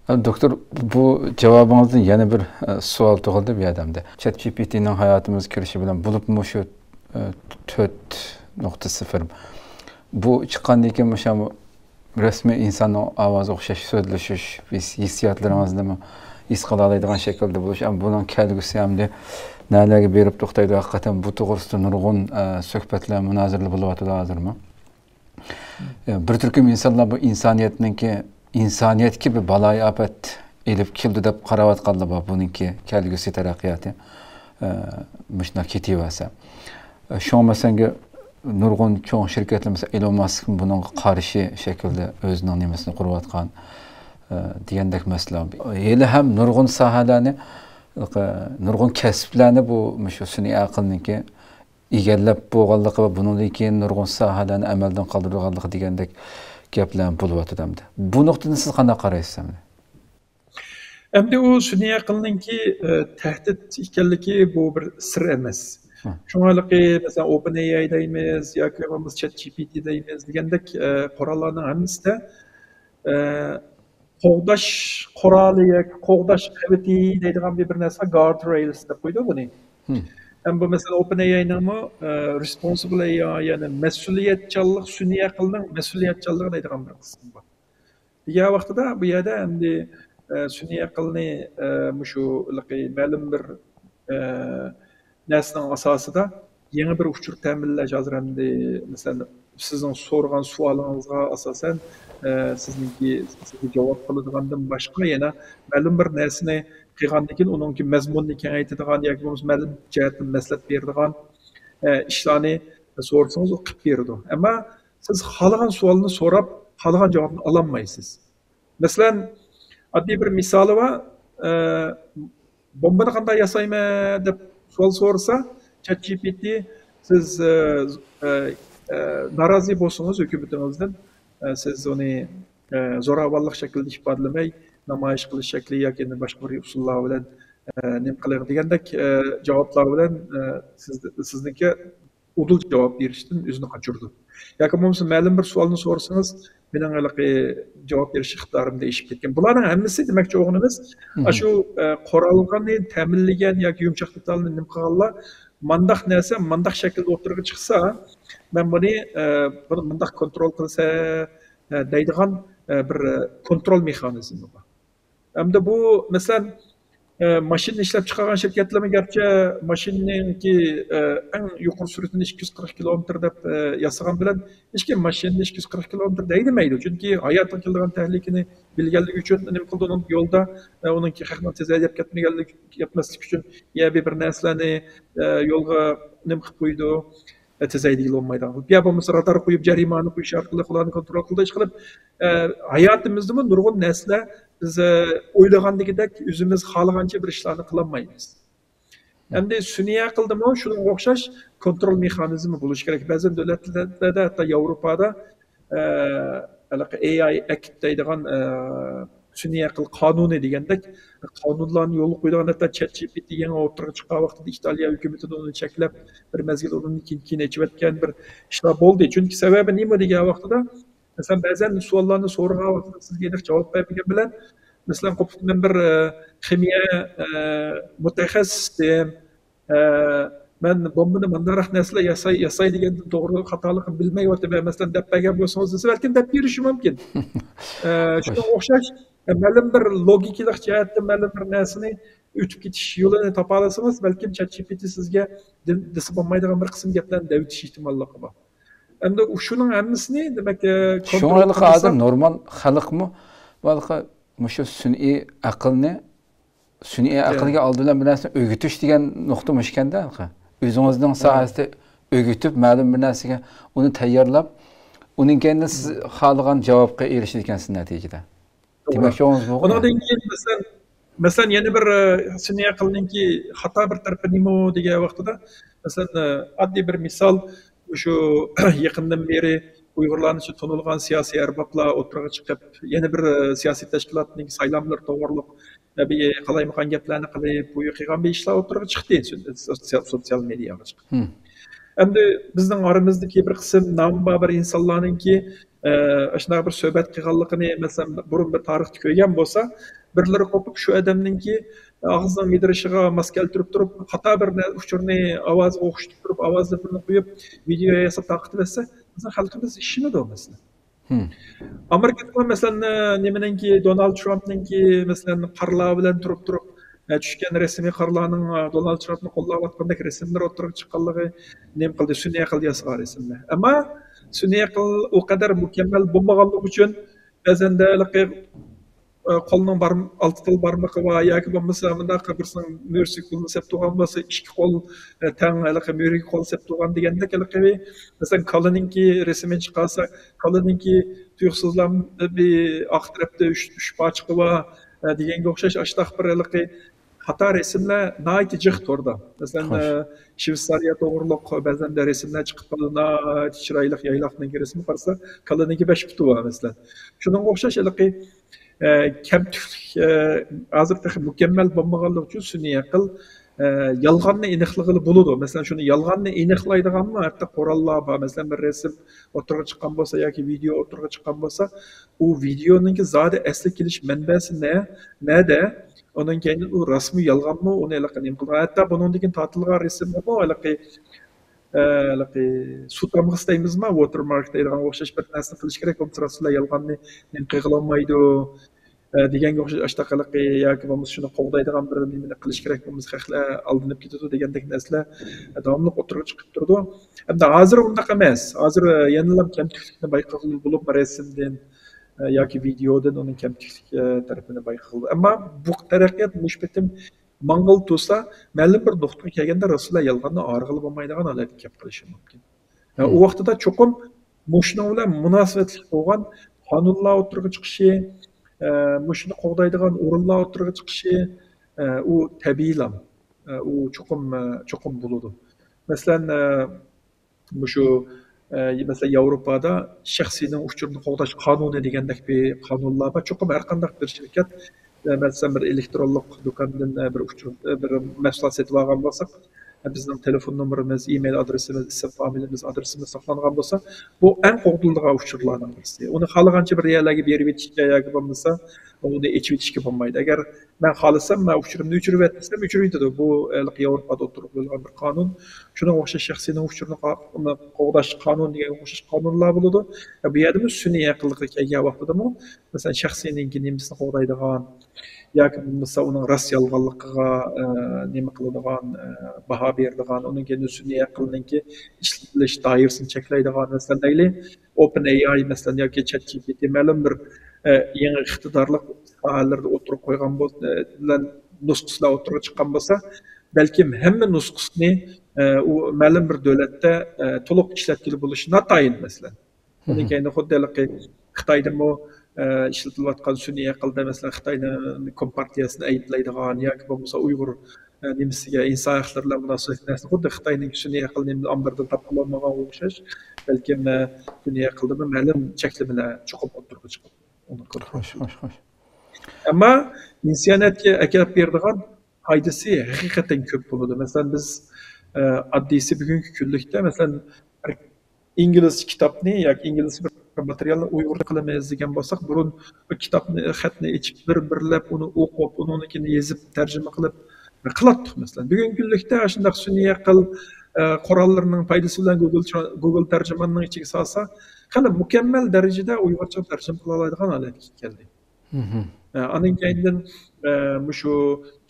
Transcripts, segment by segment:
Doktor, bu cevabınızdan yana bir sual tug'ildi bu yerda. ChatGPT'ning hayotimiz kirishi bilan bo'libmi shu 4.0 bu chiqqandan keyin o'sha rasmiy insonning ovozi o'xshash so'zlashish hissiyotlarimizni his qila oladigan shaklda bo'lish, buning kelgusi hamda nalarga berib to'xtaydi haqiqatan bu to'g'risida nurg'un suhbatlar, munozaralar bo'lyapti hozirmi? Bir turkum insonlar bu insoniyat gibi balay afat elib keldi deb qarayotganlar bor, buningki kelgusi taraqqiyoti mushunday ketaversa. Shu masalanga nurg'un cho'ng shirkatlar, masalan Elon Musk bunga qarshi shaklda o'zining nimasini qurayotgan degandek masala. Hali ham nurg'un sohalarni, nurg'un kasblarni bu shu sun'iy aqlniki egallab bo'lganligi va bundan keyin nurg'un sohalarni amaldan qoldirganligi degandek gaplar bo'lyapti hamda. Bu nuqtadan siz qanday qaraysiz hamda? Endi u sun'iy aqlninki tahdid ekanligi bu bir sir emas. Shuningdek, masalan OpenAI deymiz yoki bo'lmasa ChatGPT deymiz degandek qurollarning hammasida qo'g'dash quroli yoki qo'g'dash qaviti deydigan bir narsa guardrails deb qo'ydi buni. Bu mesela OpenAI'nin responsible AI, yani mesuliyetçilik, sun'iy aqlning mesuliyetçiliği deydigan bir qismi bor. Degan vaqtida bu yerda endi sun'iy aqlni shu ma'lum bir narsaning asosida yangi bir uchur ta'minlash hozir endi masalan sizning so'ragan savolingizga asosan sizga javob qiladigandan boshqa yana ma'lum bir narsani qilgandan keyin uningki mazmunni kengaytiradigan yoki bo'lmasa ma'lum jihatdan maslahat beradigan ishlarni so'rasangiz u qilib beradi. Ammo siz xohlagan savolni so'rab, xohlagan javobni ololmaysiz. Masalan, oddiy bir misoli bor, bombani qanday yasayman deb savol so'rasa, ChatGPT siz norozi bo'lsangiz hukumatingizdan, siz uni zo'ravonlik shaklida ifodalamay, namoyish qilish shakli yoki boshqa bir usullar bilan nima qiling degandek javoblar bilan sizniki udul javob berishdan o'zini qochirdi. Yoki bo'lmasa ma'lum bir savolni so'rasangiz, mening javob berish iqtidorim deyishib ketgan. Bularning hammasi demakchi o'g'limiz shu qoralganni ta'minlagan yoki yumshoq detalni nima qilganlar mandaq narsa mandaq shaklda o'tirib chiqsa, men buni mandaq kontrol qilsa deydigan bir kontrol mexanizmi bor. Hamda bu masalan mashina ishlab chiqargan shirkatlarga garchi mashinaningki eng yuqori sur'atini 240 kilometr deb yasagan bilan hech kim mashinani 240 kilometr deydimaydi. Chunki hayotga keladigan tahlikani bilganligi uchun nima qildi uning yo'lda uningki haqni tezayib ketmaslik uchun bir narsalarni yo'lga nima qilib qo'ydi. Tezaydigan olmaydi. Ya bo'lmasa radar qo'yib jarimani qo'yish orqali ularni kontrol qilish qilib hayotimizda nurg'un narsalar biz o'ylagandagidek o'zimiz xohlagancha bir ishlarni qila olmaymiz. Endi sun'iy aqldami shunga o'xshash kontrol mexanizmi bo'lishi kerak. Ba'zan davlatlarda, hatto Yevropada AI Act deydigan sun'iy aql qonuni degandek qonunlarni yo'lga qo'ygan, hatto ChatGPT yangi o'tirib chiqqan vaqtida Italiya hukumati uni cheklab bir mezgil uni keyin echayotgan bir ishlar bo'ldi. Chunki sababi nima degan vaqtida masalan ba'zan savollarni so'ragan vaqtida sizga javob bergan bilan masalan men bir kimyo mutaxassisdim, men bombani mandarax narsalar yasaydigan to'g'ri xatoligini bilmayapti va masalan deb bergan bo'lsangiz balki deb berishi mumkin. Shunga o'xshash ma'lum bir logikalik jihatdan ma'lum bir narsani o'tib ketish yo'lini topa olsangiz, balki ChatGPT sizga desa bo'lmaydigan bir qism gaplarni davitish ehtimolliigi bor. Endi shuning hammasini demak shunga hozir normal xalqmi balki shu sun'iy aqlga oldidan bir narsani o'g'itish degan nuqta mushkanda o'zingizning sohasida o'g'itib ma'lum bir narsaga uni tayyorlab uning keyin siz xohlagan javobga erishir ekansiz natijada. Demak, o'zingiz bu. Undan keyin masalan yana bir sun'iy aqlninki xato bir tarafi nima degan vaqtida masalan oddiy bir misol shu yaqindan beri Uyg'urlarning tunilgan siyosiy arboblar o'tirg'i chiqib yana bir siyosiy tashkilotning saylovlar to'g'riliq qalaymagan gaplarni qilib bu qilgan bir ishlar o'tirg'i chiqdi sotsial mediaga chiqib. Endi bizning oramizdagi bir qism nomba bir insonlarningki shunaqa bir suhbat qilganligini masalan burun bir tarixda ko'rgan bo'lsa, birlari qo'pib shu odamninki og'zidan midirishiga mos keltirib turib, xato bir uchurni ovozga o'xshatib turib, ovozini qo'yib, video yasab tarqatib mesela xalqimiz ishonadi masalan. Amerikada masalan nimaningki Donald Trumpninki masalan qarlar bilan turib tushgan rasmiy qarlarning Donald Trumpni qo'llayotgandek rasmlar o'tirib chiqqanligi nima qildi, sun'iy aql yasagan rasmlar. Ammo sun'iy aql o kadar mukammal bo'lmaganligi uchun ba'zanda qo'lning olti barmoqi va yoki bo'lmasa bundaqa birsin mursi qo'lni sep turgan bo'lsa ikki qo'l tang murgi qo'l sep turgan degandek masalan kalaninki rasmi chiqarsa kalaninki tuyuqsizlar bir oq tarafda uch pochiqi va deganga o'xshash ashtaq bir xato rasmlar nihoyatda jiq turdi. Masalan Shveysariya to'g'riliq ba'zanda rasmlar chiqib qoldi, chiroyli yayloqning rasmi qarasa kalaninki 5 puti bor masalan. Shunga o'xshash kamchilik hozir mukammal bo'lmaganligi uchun sun'iy aql yolg'onni aniqlig'i bo'ladi. Masalan, shuni yolg'onni aniqlaydiganmi, hatto qurollar bor. Masalan, bir rasm o'tirga chiqqan bo'lsa yoki video o'tirga chiqqan bo'lsa, u videoning zodi asli kelish manbasi nada? Onun keyin u rasmi yolg'onmi, uni nima qilgan? Hatto buningdan tortilgan rasmlar suv tomg'isi deymizmi, watermark deydigan o'xshash bir narsa qilish kerak, bo'lmasa rasmlar yolg'onni nima qilolmaydi deganga o'xshash ashtaqaliqi yoki bo'lmasa shuni qo'g'daydigan bir nimani qilish kerak, bo'lmasa xalqlar aldanib ketadi degandek narsalar davomli o'tirib chiqib turdi. Hamda hozir unday emas. Hozir yana kamchilikni bayqalib bo'lib rasmdan yoki videodan uning kamchilik tarafini bayqaldi. Ammo bu taraqqiyot mushbitim mang'il tursa, ma'lum bir nuqtaga kelganda rasullar yolg'onni org'il bo'lmaydigan holatga kelib qolishi mumkin. U vaqtida cho'qim mushning bilan munosabatli bo'lgan qonunlar o'tirga chiqishi, mushni qo'g'daydigan o'rinlar o'tirga chiqishi u tabiiylam. U cho'qim bo'ladi. Masalan, shu mesela Yevropada shaxsiyning uchurini qo'g'dash qonuni degandek bir qonunlar bor. Cho'qim har qanday bir shirkat masalan bir elektronlik do'kondan bir uchur bir mahsulot sotib olgan bo'lsak, bizning telefon nomerimiz, email adresimiz, ism familiyamiz, adresimiz saqlangan bo'lsa, bu eng qo'g'dildigan uchurlardan birisi. Uni xohlagancha bir yerlarga berib etishga yoki bo'lmasa, uni echib etishga bo'lmaydi. Agar men xohlasam, men uchurimni o'chirib etmasam, o'chirib bu Yevropada o'tirib bo'lgan bir qonun. Shunga o'xshash shaxsiyning uchurini qo'g'dash qonun degan o'xshash qonunlar bo'ladi. Bu yerda sun'iy aqlga kelgan vaqtidami, masalan, shaxsiyning nimasini qo'g'daydigan yoki bo'lmasa uning rost yolg'onligiga nima qiladigan, baho beradigan, uning sun'iy aqlninki ishlatish doirasini cheklaydigan masalan deyli OpenAI masalan yoki ChatGPT ma'lum bir yangi iqtidorli sohalarda o'tirib qo'ygan bilan nusxaslar o'tirib chiqqan bo'lsa, balkim hamma nusxasini u ma'lum bir davlatda to'liq ishlatkili bo'lishi notayin masalan. Undan keyin xuddi Xitoydami ishlatilayotgan sun'iy aqlda masalan Xitoyning kompartiyasini ayblaydigan yoki bo'lmasa Uyg'ur nimasiga inson huquqlari bilan munosabatlar xuddi Xitoyning sun'iy aqlini ambardan topilmagan o'xshash, balkim sun'iy aqlda ma'lum cheklamalar cho'qib o'tirib chiqadi. Xo'sh. Ammo insoniyatga kelib beradigan foydasi haqiqatan ko'p bo'ladi. Masalan, biz oddiysi bugungi kunlikda masalan ingliz kitobni yoki ingliz bir materialni uyg'ur tilida yozgan bo'lsak, burun bu kitobni xatni ichib birlab uni o'qib, unikini yozib, tarjima qilib qilatdik masalan. Bugungi kunlikda shunday sun'iy aql qurollarining foydasi bilan Google tarjimonning ichiga solsa, qani mukammal darajada uyg'urcha tarjima qila oladigan holatga keldi. Aning keyindan shu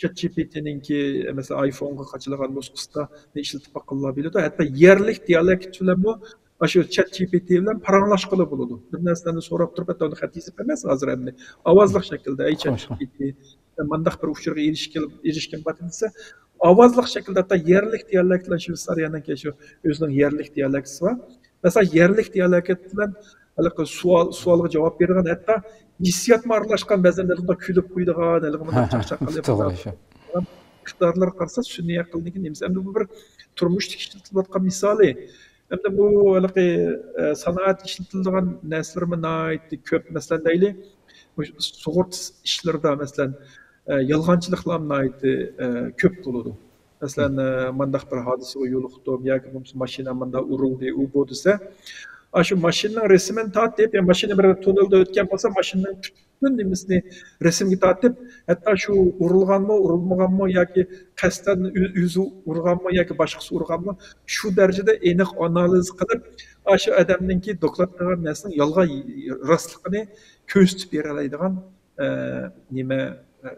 ChatGPT'ninki masalan iPhone'ga qachilagan nusxasida ishlatib bakıllar biladi. Hatto yerlik dialekt bilan bu shu ChatGPT bilan paranglashqili bo'ladi. Bir narsani so'rab turib, hatto uni xat yozib emas, hozir endi ovozli shaklda ChatGPT mandaq bir uchurga erishgan bo'lsa, ovozli shaklda hatto yerlik dialekt bilan Shveysariyaning shu o'zining yerlik dialekti bor. Masalan, yerlik dialekt bilan savolga javob beradigan, hatto hissiyotga aralashgan ba'zanlarda kulib qo'yadigan, chaqchaq qilib iqtidorlar qarasa sun'iy aqlning nimasi. Endi bu bir turmushda ishlatilayotgan misoli. Endi bu sanoat ishlatiladigan narsalar nihoyatda ko'p. Masalan, deyli, sug'urta ishlarida masalan yolg'onchiliklar nihoyatda ko'p bo'ladi. Masalan, mandaq bir hodisaga yo'liqdim yoki bo'lmasa mashina manda urildi, u bu desa, Şu maşının resmen tatip, yani maşını bir tunnelda ötken olsa maşının bütün nimesini resimge tatip, hatta şu urulgan mı, urulmagan mı, yoki qasdan yüzü urgan mı, yoki başkası urgan mı, şu derecede aniq analiz qilib, şu adamninki doklad qilgan narsaning yolg'on rostligini ko'rsatib bera oladigan nima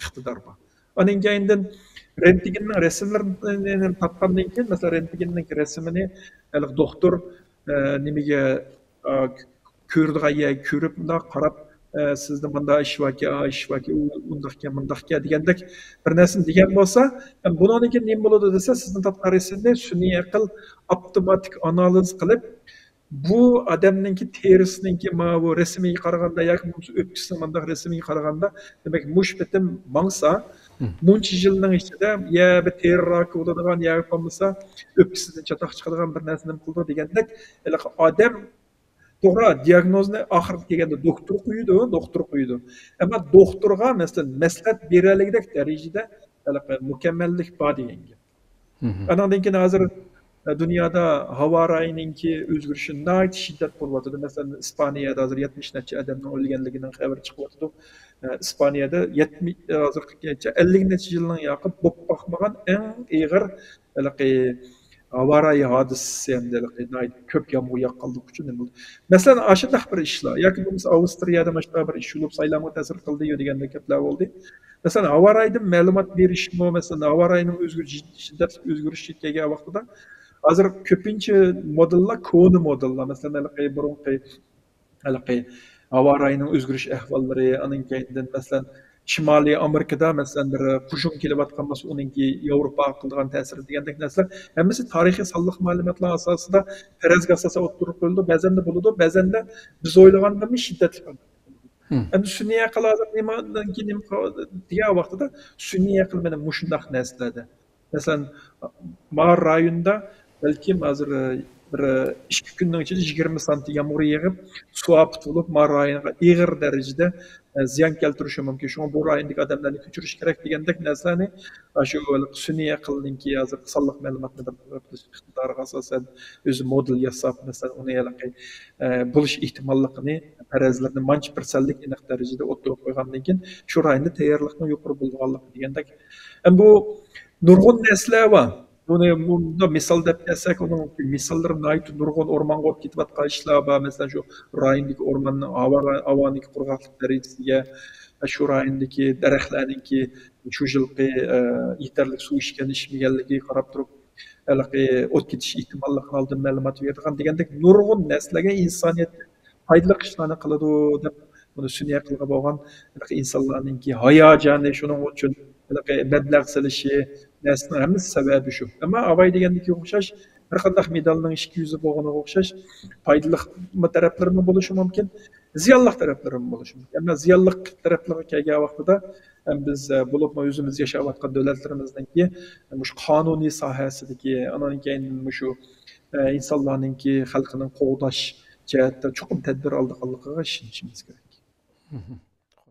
iqtidor bor. Onun keyin rentgenning resimlarini topgandan keyin, masalan, rentgenning resimini doktor nimaga ko'rdigan ko'rib bundoq qarab sizni bunday ish yoki ish yoki undaqka degandek bir narsani degan bo'lsa, bundan keyin nima bo'ladi desa, sizni topgan resimni sun'iy aql avtomatik analiz qilib, bu odamninki terisininki bu rasmiga qaraganda yoki o'pkisini bundoq rasmiga qaraganda, demak mush bitim mangsa buncha yilning ichida ya bir teri raki bo'ladigan ya bo'lmasa o'pkisidan chatoq chiqadigan bir narsani qildi degandek, odam to'g'ri diagnozni oxirgi kelganda doktor qo'ydi. Ammo doktorga masalan maslahat beraligidek darajada mukammallik bor degan gap. Andan keyin hozir dunyoda havo rayininki o'zgarishi nihoyat shiddat bo'lyotdi. Masalan, Ispaniyada hozir 70 necha odamning o'lganligidan xabar chiqyapti. Ispaniyada 50 necha yilning yoqib bo'lib boqmagan eng og'ir havo rayi hodisasi hamda ko'p yomg'ir yoqqanligi uchun nima bo'ldi. Masalan, ashundaq bir ishlar yoki bo'lmasa Avstriyada mana bir ish bo'lib saylovga ta'sir qildi deganda gaplar bo'ldi. Masalan, havo rayidan ma'lumot berishmi, masalan, havo rayining shiddatli o'zgarishi kelgan vaqtida hozir ko'pincha modellar koni modellar, masalan, burunqi havo rayining o'zgarish ahvollari, aning keyin masalan Shimoliy Amerikada masalan bir qo'shin kelayotgan bo'lsa, uningki Yevropa qilgan ta'siri degandek narsalar hammasi tarixiy sonliq ma'lumotlar asosida farazga asosan o'tirib qo'yildi. Ba'zanda bo'ladi, ba'zanda biz o'ylagandan shiddatli bo'ladi. Endi sun'iy aql hozir nimadan keyin degan vaqtida sun'iy aql mana mushundaq narsalarda. Masalan, Mar rayonida balkim hozir bir 2 kunning ichida 20 santi yomg'ir yog'ib, suv oqib bo'lib, Mar rayoniga og'ir darajada ziyon keltirishi mumkin. Shunga bu rayondagi odamlarni ko'chirish kerak degandek narsalarni shu sun'iy aqlninki hozir sonliq ma'lumotni iqtidoriga asosan o'zi model yasab, masalan, uni bo'lish ehtimolligini farazlarni manch %1 aniq darajada o'tirib qo'ygandan keyin shu rayonda tayyorlikni yuqori bo'lganligi degandek. Bu nurg'un narsalar bor. Bunda misal deb kelsak, uning misollari nurg'un o'rmonga o'tib ketayotgan ishlar bor. Masalan, shu rayondagi o'rmonning havoniki qurg'oqlik darajasiga, shu rayondagi daraxtlarninki shu yilgi yetarli suv ichgan ichmaganligi qarab turib, o't ketish ehtimolligini oldin ma'lumot beradigan degandek nurg'un narsalarga insoniyat foydali ishlarni qiladi deb buni sun'iy aqlga bo'lgan insonlarninki hayojoni shuning uchun mablag' silishi narsaning hammasi sababi shu. Ammo avay degandagi o'xshash bir qanday medalning ikki yuzi bo'lganiga o'xshash foydali taraflari bo'lishi mumkin, ziyonli taraflari bo'lishi mumkin. Ammo ziyonli taraflarga kelgan vaqtida biz bo'lib o'zimiz yashayotgan davlatlarimizdanki shu qonuniy sohasidagi anan keyin shu insonlarninki xalqining qo'g'dash jihatda chuqur tadbir oldiganligiga ishonishimiz kerak.